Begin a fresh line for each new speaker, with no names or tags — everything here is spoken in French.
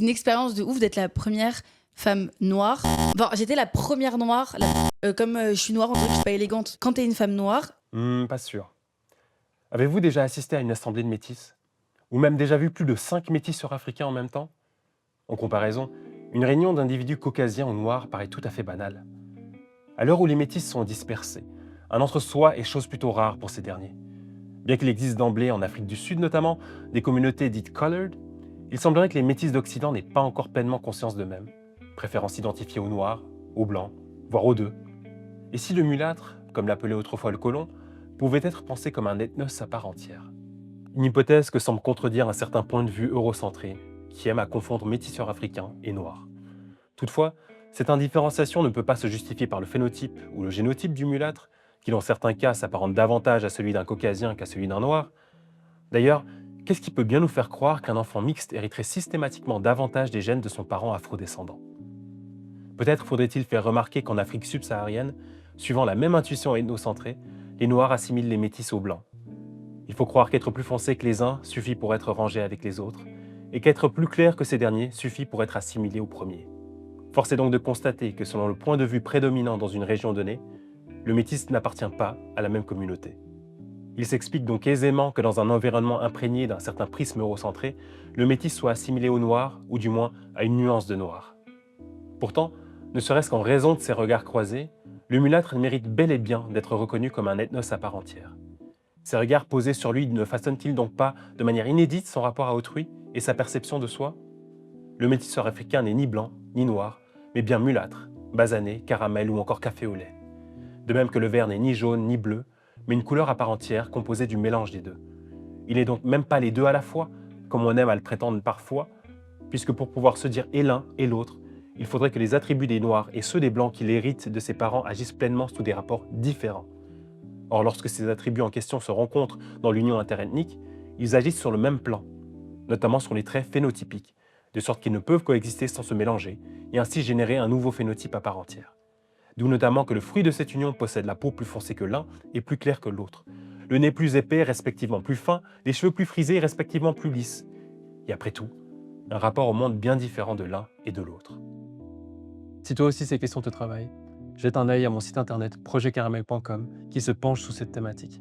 Une expérience de ouf d'être la première femme noire. Enfin, j'étais la première noire. Comme je suis noire, on dirait que je suis pas élégante. Quand t'es une femme noire,
Pas sûr. Avez-vous déjà assisté à une assemblée de métis? Ou même déjà vu plus de 5 métisseurs africains en même temps? En comparaison, une réunion d'individus caucasiens ou noirs paraît tout à fait banale. À l'heure où les métis sont dispersés, un entre-soi est chose plutôt rare pour ces derniers. Bien qu'il existe d'emblée, en Afrique du Sud notamment, des communautés dites colored, il semblerait que les métis d'Occident n'aient pas encore pleinement conscience d'eux-mêmes, préférant s'identifier aux noirs, aux blancs, voire aux deux. Et si le mulâtre, comme l'appelait autrefois le colon, pouvait être pensé comme un ethnos à part entière? Une hypothèse que semble contredire un certain point de vue eurocentré, qui aime à confondre métisseurs africains et noirs. Toutefois, cette indifférenciation ne peut pas se justifier par le phénotype ou le génotype du mulâtre, qui dans certains cas s'apparente davantage à celui d'un caucasien qu'à celui d'un noir. D'ailleurs, qu'est-ce qui peut bien nous faire croire qu'un enfant mixte hériterait systématiquement davantage des gènes de son parent afrodescendant? Peut-être faudrait-il faire remarquer qu'en Afrique subsaharienne, suivant la même intuition ethnocentrée, les noirs assimilent les métis aux blancs. Il faut croire qu'être plus foncé que les uns suffit pour être rangé avec les autres, et qu'être plus clair que ces derniers suffit pour être assimilé aux premiers. Force est donc de constater que selon le point de vue prédominant dans une région donnée, le métis n'appartient pas à la même communauté. Il s'explique donc aisément que dans un environnement imprégné d'un certain prisme eurocentré, le métis soit assimilé au noir, ou du moins à une nuance de noir. Pourtant, ne serait-ce qu'en raison de ces regards croisés, le mulâtre mérite bel et bien d'être reconnu comme un ethnos à part entière. Ces regards posés sur lui ne façonnent-ils donc pas de manière inédite son rapport à autrui et sa perception de soi? Le métisseur africain n'est ni blanc, ni noir, mais bien mulâtre, basané, caramel ou encore café au lait. De même que le vert n'est ni jaune ni bleu, mais une couleur à part entière composée du mélange des deux. Il n'est donc même pas les deux à la fois, comme on aime à le prétendre parfois, puisque pour pouvoir se dire et l'un et l'autre, il faudrait que les attributs des noirs et ceux des blancs qu'il hérite de ses parents agissent pleinement sous des rapports différents. Or, lorsque ces attributs en question se rencontrent dans l'union interethnique, ils agissent sur le même plan, notamment sur les traits phénotypiques, de sorte qu'ils ne peuvent coexister sans se mélanger, et ainsi générer un nouveau phénotype à part entière. D'où notamment que le fruit de cette union possède la peau plus foncée que l'un et plus claire que l'autre, le nez plus épais, respectivement plus fin, les cheveux plus frisés, respectivement plus lisses. Et après tout, un rapport au monde bien différent de l'un et de l'autre.
Si toi aussi ces questions te travaillent, jette un œil à mon site internet projetcaramel.com qui se penche sous cette thématique.